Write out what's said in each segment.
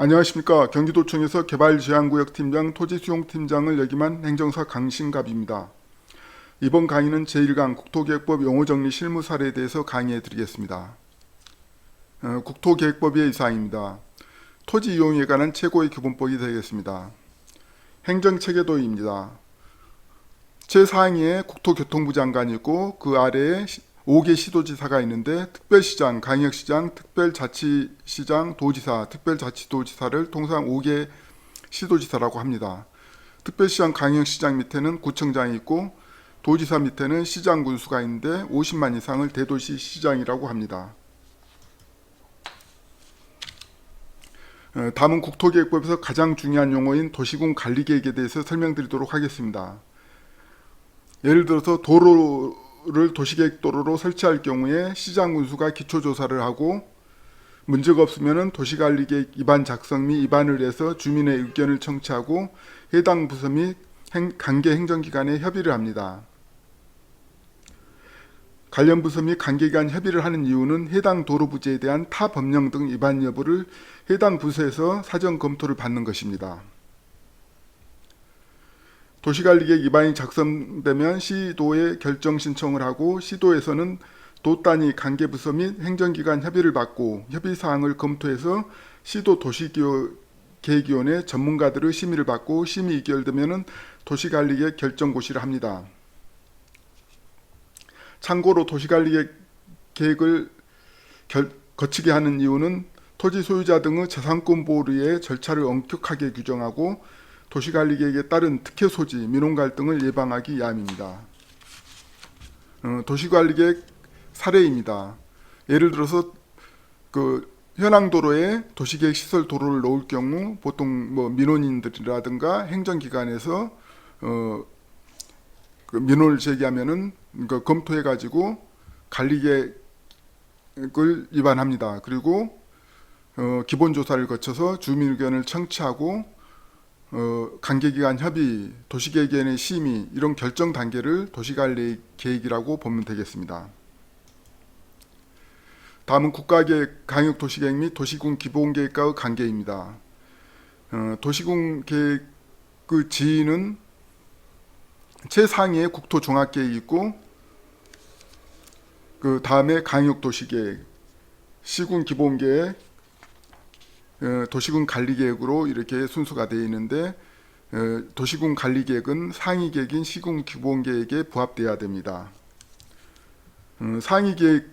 안녕하십니까. 경기도청에서 개발제한구역팀장 토지수용팀장을 역임한 행정사 강신갑입니다. 이번 강의는 제1강 국토계획법 용어정리 실무 사례에 대해서 강의해 드리겠습니다. 국토계획법의 이사항입니다. 토지 이용에 관한 최고의 기본법이 되겠습니다. 행정체계도입니다. 최상위에 국토교통부 장관이 있고 그 아래에 5개 시도지사가 있는데 특별시장, 광역시장, 특별자치시장, 도지사, 특별자치도지사를 통상 5개 시도지사라고 합니다. 특별시장, 광역시장 밑에는 구청장이 있고 도지사 밑에는 시장 군수가 있는데 50만 이상을 대도시 시장이라고 합니다. 다음은 국토계획법에서 가장 중요한 용어인 도시군 관리계획에 대해서 설명드리도록 하겠습니다. 예를 들어서 도로를 도시계획도로로 설치할 경우에 시장 군수가 기초조사를 하고 문제가 없으면 도시관리계획 입안 작성 및 입안을 해서 주민의 의견을 청취하고 해당 부서 및 관계 행정기관에 협의를 합니다. 관련 부서 및 관계기관 협의를 하는 이유는 해당 도로 부지에 대한 타 법령 등 위반 여부를 해당 부서에서 사전 검토를 받는 것입니다. 도시관리계획 입안이 작성되면 시도에 결정 신청을 하고 시도에서는 도 단위 관계부서 및 행정기관 협의를 받고 협의사항을 검토해서 시도 도시계획위원회 전문가들의 심의를 받고 심의 의결되면 도시관리계획 결정고시를 합니다. 참고로 도시관리계획을 거치게 하는 이유는 토지 소유자 등의 재산권 보호를 위해 절차를 엄격하게 규정하고 도시관리계획에 따른 특혜 소지, 민원 갈등을 예방하기 위함입니다. 도시관리계획 사례입니다. 예를 들어서 현황도로에 도시계획 시설 도로를 놓을 경우 보통 민원인들이라든가 행정기관에서 민원을 제기하면은 검토해가지고 관리계획을 위반합니다. 그리고 기본조사를 거쳐서 주민 의견을 청취하고 관계기관 협의, 도시계획위원회 심의 이런 결정 단계를 도시관리계획이라고 보면 되겠습니다. 다음은 국가계획, 광역도시계획 및 도시군 기본계획과의 관계입니다. 도시군 계획의 지위는 최상위에 국토종합계획이 있고 그 다음에 광역도시계획, 시군 기본계획, 도시군 관리계획으로 이렇게 순서가 되어 있는데 도시군 관리계획은 상위계획인 시군 기본계획에 부합되어야 됩니다. 상위계획에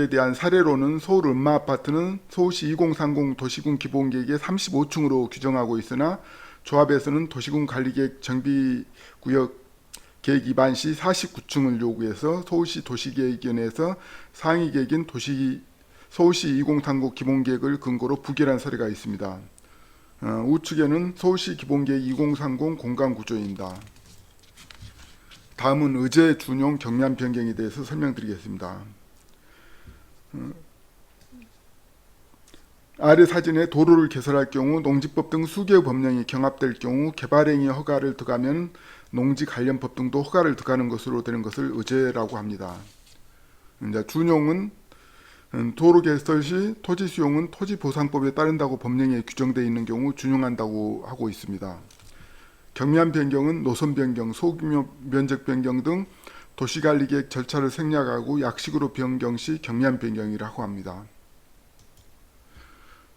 대한 사례로는 서울 음마아파트는 서울시 2030 도시군 기본계획에 35층으로 규정하고 있으나 조합에서는 도시군 관리계획 정비구역 계획 위반 시 49층을 요구해서 서울시 도시계획위원회에서 상위계획인 서울시 2030 기본계획을 근거로 부결한 사례가 있습니다. 우측에는 서울시 기본계획 2030 공간구조입니다. 다음은 의제 준용 경면 변경에 대해서 설명드리겠습니다. 아래 사진에 도로를 개설할 경우 농지법 등 수개의 법령이 경합될 경우 개발행위 허가를 득하면 농지 관련법 등도 허가를 득하는 것으로 되는 것을 의제라고 합니다. 이제 준용은 도로 개설 시 토지 수용은 토지보상법에 따른다고 법령에 규정되어 있는 경우 준용한다고 하고 있습니다. 경면 변경은 노선 변경, 소규모 면적 변경 등 도시관리계획 절차를 생략하고 약식으로 변경 시 경면 변경이라고 합니다.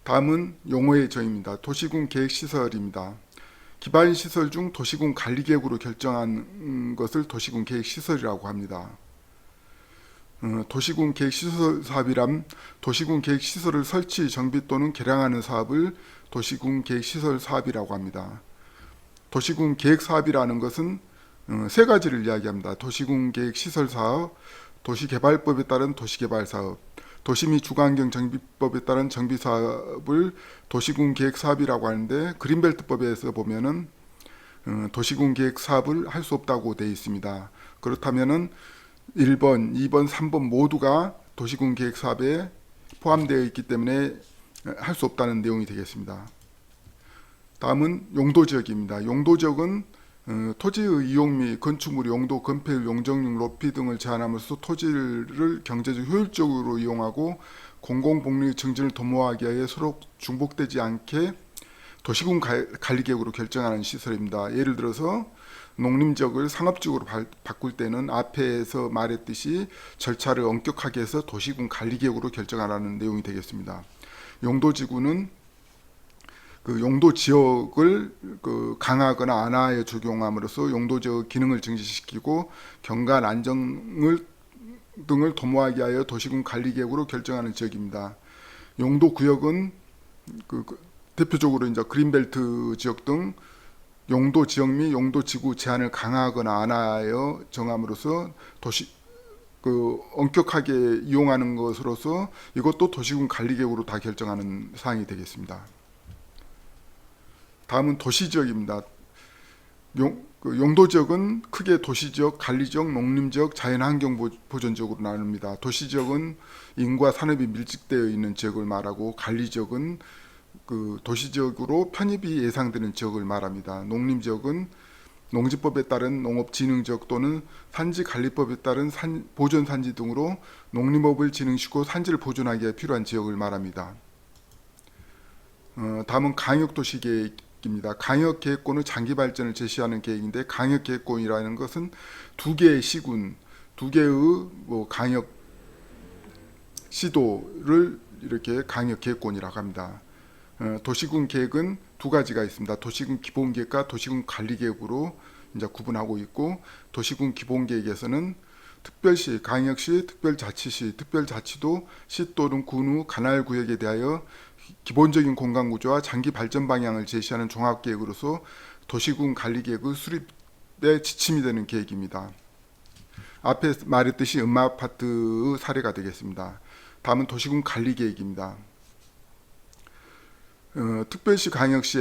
다음은 용어의 정의입니다. 도시군 계획시설입니다. 기반시설 중 도시군 관리계획으로 결정한 것을 도시군 계획시설이라고 합니다. 도시군 계획시설 사업이란 도시군 계획시설을 설치, 정비 또는 개량하는 사업을 도시군 계획시설 사업이라고 합니다. 도시군 계획사업이라는 것은 세 가지를 이야기합니다. 도시군 계획시설 사업, 도시개발법에 따른 도시개발사업, 도시 및 주거환경 정비법에 따른 정비사업을 도시군 계획사업이라고 하는데 그린벨트법에서 보면은 도시군 계획사업을 할 수 없다고 되어 있습니다. 그렇다면은 1번, 2번, 3번 모두가 도시군 계획사업에 포함되어 있기 때문에 할 수 없다는 내용이 되겠습니다. 다음은 용도지역입니다. 용도지역은 토지의 이용 및 건축물 용도, 건폐율, 용적률 높이 등을 제한하면서 토지를 경제적 효율적으로 이용하고 공공복리 증진을 도모하기 위해 서로 중복되지 않게 도시군 관리계획으로 결정하는 시설입니다. 예를 들어서 농림지역을 상업지역으로 바꿀 때는 앞에서 말했듯이 절차를 엄격하게 해서 도시군 관리계획으로 결정하라는 내용이 되겠습니다. 용도지구는 그 용도 지역을 강화하거나 완화에 적용함으로써 용도 지역 기능을 증진시키고 경관 안정을 등을 도모하기 위하여 도시군 관리계획으로 결정하는 지역입니다. 용도 구역은 대표적으로 이제 그린벨트 지역 등 용도 지역 및 용도 지구 제한을 강화하거나 완화하여 정함으로써 엄격하게 이용하는 것으로서 이것도 도시군 관리계획으로 다 결정하는 사항이 되겠습니다. 다음은 도시지역입니다. 용도지역은 크게 도시지역, 관리지역, 농림지역, 자연환경보전지역으로 나눕니다. 도시지역은 인구와 산업이 밀집되어 있는 지역을 말하고 관리지역은 도시지역으로 편입이 예상되는 지역을 말합니다. 농림지역은 농지법에 따른 농업진흥지역 또는 산지관리법에 따른 보존산지 등으로 농림업을 진흥시키고 산지를 보존하기 위해 필요한 지역을 말합니다. 다음은 강역도시계획입니다. 강역계획권은 장기 발전을 제시하는 계획인데 강역계획권이라는 것은 두 개의 시군, 두 개의 강역 시도를 이렇게 강역계획권이라고 합니다. 도시군 계획은 두 가지가 있습니다. 도시군 기본계획과 도시군 관리계획으로 이제 구분하고 있고, 도시군 기본계획에서는 특별시, 강역시, 특별자치시, 특별자치도 시 또는 군 후 관할구역에 대하여 기본적인 공간구조와 장기 발전 방향을 제시하는 종합계획으로서 도시군 관리계획의 수립에 지침이 되는 계획입니다. 앞에 말했듯이 음마아파트의 사례가 되겠습니다. 다음은 도시군 관리계획입니다. 특별시, 강역시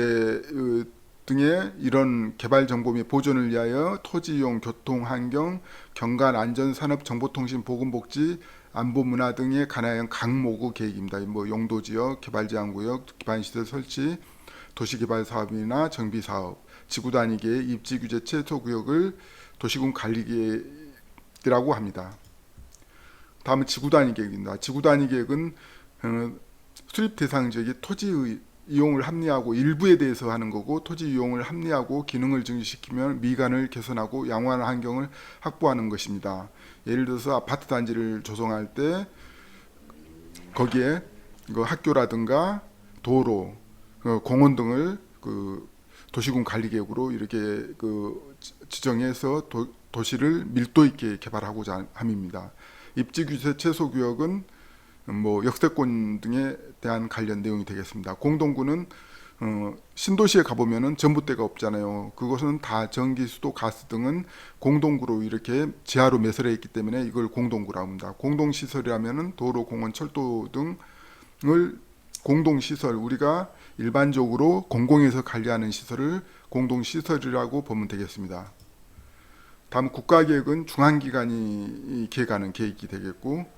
등의 이런 개발 정보 및 보존을 위하여 토지 이용, 교통, 환경, 경관, 안전, 산업, 정보통신, 보건복지, 안보, 문화 등에 관하여 강목의 계획입니다. 용도지역, 개발제한구역, 기반시설 설치, 도시개발 사업이나 정비 사업, 지구단위 계획, 입지규제 최소구역을 도시군 관리계획이라고 합니다. 다음은 지구단위 계획입니다. 지구단위 계획은 수립 대상 지역이 토지의 이용을 합리화하고 일부에 대해서 하는 거고, 토지 이용을 합리화하고 기능을 증진시키며 미관을 개선하고 양호한 환경을 확보하는 것입니다. 예를 들어서 아파트 단지를 조성할 때 거기에 학교라든가 도로, 공원 등을 도시군 관리계획으로 이렇게 지정해서 도시를 밀도 있게 개발하고자 함입니다. 입지규제 최소구역은 역세권 등에 대한 관련 내용이 되겠습니다. 공동구는 신도시에 가보면은 전봇대가 없잖아요. 그것은 다 전기, 수도, 가스 등은 공동구로 이렇게 지하로 매설해 있기 때문에 이걸 공동구라고 합니다. 공동시설이라면은 도로, 공원, 철도 등을 공동시설, 우리가 일반적으로 공공에서 관리하는 시설을 공동시설이라고 보면 되겠습니다. 다음 국가계획은 중앙기관이 계획하는 계획이 되겠고,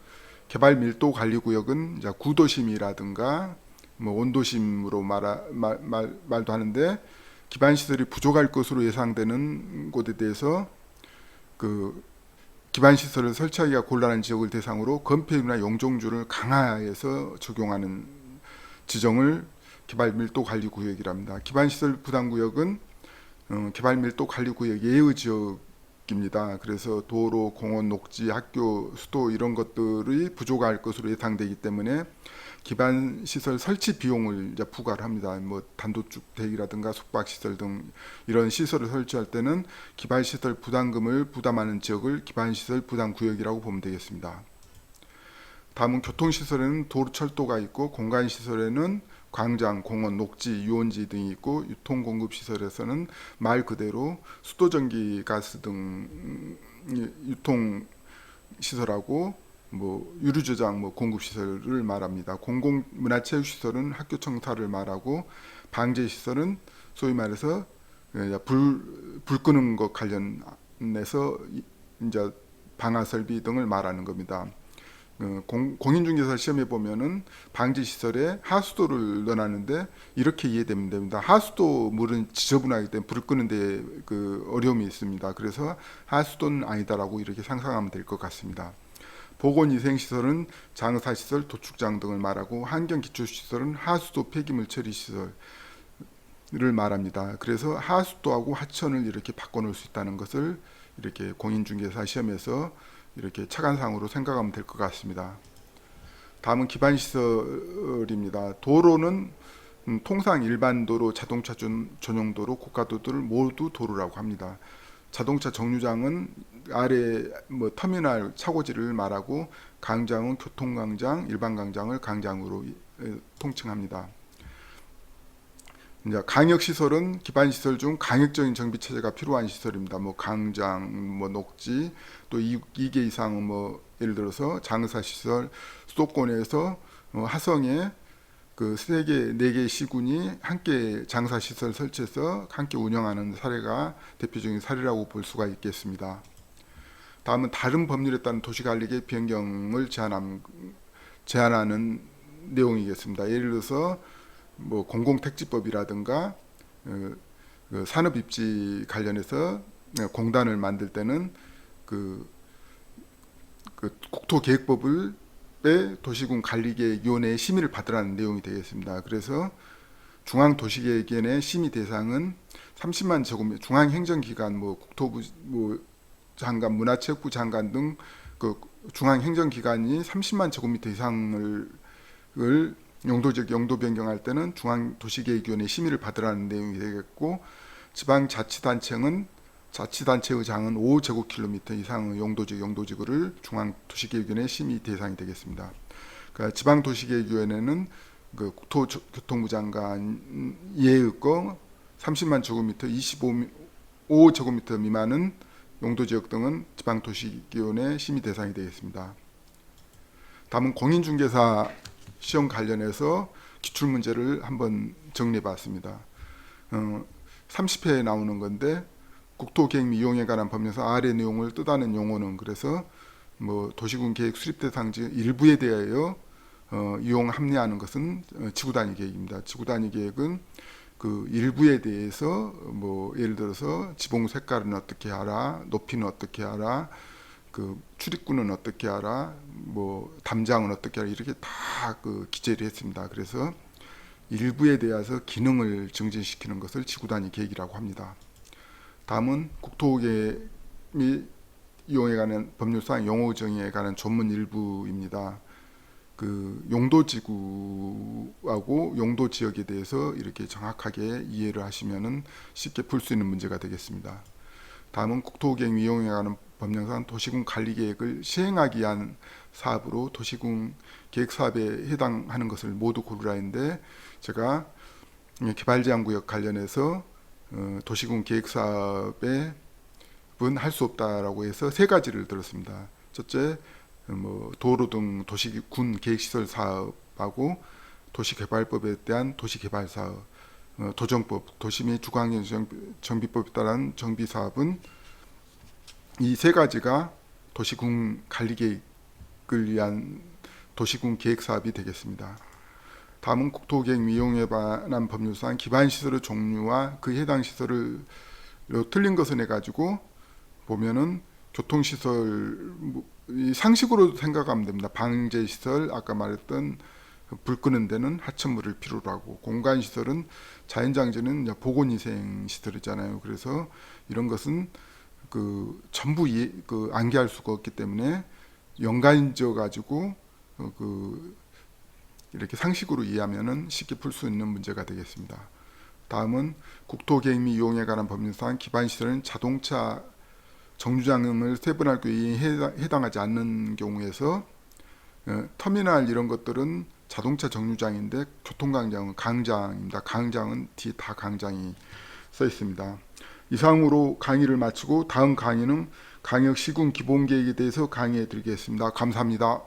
개발밀도관리구역은 이제 구도심이라든가 온도심으로 말도 하는데, 기반시설이 부족할 것으로 예상되는 곳에 대해서 기반시설을 설치하기가 곤란한 지역을 대상으로 건폐율이나 용적률을 강화해서 적용하는 지정을 개발밀도관리구역이랍니다. 기반시설 부담구역은 개발밀도관리구역 예외 지역입니다. 그래서 도로, 공원, 녹지, 학교, 수도 이런 것들이 부족할 것으로 예상되기 때문에 기반시설 설치 비용을 이제 부과를 합니다. 단독주택이라든가 숙박시설 등 이런 시설을 설치할 때는 기반시설 부담금을 부담하는 지역을 기반시설 부담구역이라고 보면 되겠습니다. 다음은 교통시설에는 도로, 철도가 있고, 공간시설에는 광장, 공원, 녹지, 유원지 등이 있고, 유통공급시설에서는 말 그대로 수도, 전기, 가스 등 유통시설하고 유류저장 공급시설을 말합니다. 공공문화체육시설은 학교 청사를 말하고, 방제시설은 소위 말해서 불 끄는 것 관련해서 이제 방화설비 등을 말하는 겁니다. 공인중개사 시험에 보면은 방지시설에 하수도를 넣어놨는데 이렇게 이해되면 됩니다. 하수도 물은 지저분하기 때문에 불을 끄는데 어려움이 있습니다. 그래서 하수도는 아니다라고 이렇게 상상하면 될 것 같습니다. 보건위생시설은 장사시설, 도축장 등을 말하고 환경기초시설은 하수도 폐기물 처리시설을 말합니다. 그래서 하수도하고 하천을 이렇게 바꿔놓을 수 있다는 것을 이렇게 공인중개사 시험에서 이렇게 착안상으로 생각하면 될 것 같습니다. 다음은 기반시설입니다. 도로는 통상 일반 도로, 자동차 전용도로, 고가도로를 모두 도로라고 합니다. 자동차 정류장은 아래 터미널 차고지를 말하고 강장은 교통광장, 일반 광장을 강장으로 통칭합니다. 이제 강역시설은 기반시설 중 강력적인 정비 체제가 필요한 시설입니다. 강장, 녹지, 또 2개 이상은 예를 들어서 장사시설, 수도권에서 화성에 그 3개, 4개 시군이 함께 장사시설 설치해서 함께 운영하는 사례가 대표적인 사례라고 볼 수가 있겠습니다. 다음은 다른 법률에 따른 도시관리계획 변경을 제한하는 내용이겠습니다. 예를 들어서 공공택지법이라든가 산업입지 관련해서 공단을 만들 때는 그 국토계획법을 도시군관리계획위원회의 심의를 받으라는 내용이 되겠습니다. 그래서 중앙도시계획위원회 심의 대상은 30만 제곱미터, 중앙행정기관, 국토부 장관, 문화체육부 장관 등 그 중앙행정기관이 30만 제곱미터 이상을 용도적 용도 변경할 때는 중앙도시계획위원회 심의를 받으라는 내용이 되겠고, 지방자치단체의 장은 5제곱킬로미터 이상의 용도지구를 중앙도시계획위원회 심의 대상이 되겠습니다. 그러니까 지방도시계획위원회는 그 국토교통부 장관 이해의 거 30만 제곱미터, 25제곱미터 미만은 용도지역 등은 지방도시계획위원회 심의 대상이 되겠습니다. 다음은 공인중개사 시험 관련해서 기출문제를 한번 정리해봤습니다. 30회에 나오는 건데, 국토계획 및 이용에 관한 법령상 아래 내용을 뜻하는 용어는, 그래서 도시군 계획 수립 대상지 일부에 대하여 이용 합리화하는 것은 지구단위 계획입니다. 지구단위 계획은 그 일부에 대해서 예를 들어서 지붕 색깔은 어떻게 하라, 높이는 어떻게 하라, 그 출입구는 어떻게 하라, 담장은 어떻게 하라, 이렇게 다 그 기재를 했습니다. 그래서 일부에 대해서 기능을 증진시키는 것을 지구단위 계획이라고 합니다. 다음은 국토계획 및 이용에 관한 법률상 용어 정의에 관한 전문 일부입니다. 그 용도지구하고 용도지역에 대해서 이렇게 정확하게 이해를 하시면은 쉽게 풀 수 있는 문제가 되겠습니다. 다음은 국토계획 및 이용에 관한 법령상 도시군 관리계획을 시행하기 위한 사업으로 도시군 계획사업에 해당하는 것을 모두 고르라 했는데, 제가 개발제한구역 관련해서 도시군 계획사업에 할 수 없다라고 해서 3가지를 들었습니다. 첫째, 도로 등 도시군 계획시설 사업하고 도시개발법에 대한 도시개발 사업, 도정법, 도시 및 주거환경 정비법에 따른 정비사업은 이 3가지가 도시군 관리계획을 위한 도시군 계획사업이 되겠습니다. 다음은 국토계획 및 이용에 관한 법률상 기반시설의 종류와 그 해당 시설을 틀린 것을 해가지고 보면은 교통시설, 상식으로 생각하면 됩니다. 방제시설, 아까 말했던 불 끄는 데는 하천물을 필요로 하고, 공간시설은 자연장지는 보건위생시설이잖아요. 그래서 이런 것은 전부 암기할 수가 없기 때문에 연관지어 가지고 이렇게 상식으로 이해하면은 쉽게 풀 수 있는 문제가 되겠습니다. 다음은 국토계획 및 이용에 관한 법률상 기반시설은 자동차 정류장을 세분할 경우에 해당하지 않는 경우에서, 터미널 이런 것들은 자동차 정류장인데 교통광장은 강장입니다. 강장은 뒤에 다 강장이 써 있습니다. 이상으로 강의를 마치고 다음 강의는 강역시군 기본계획에 대해서 강의해 드리겠습니다. 감사합니다.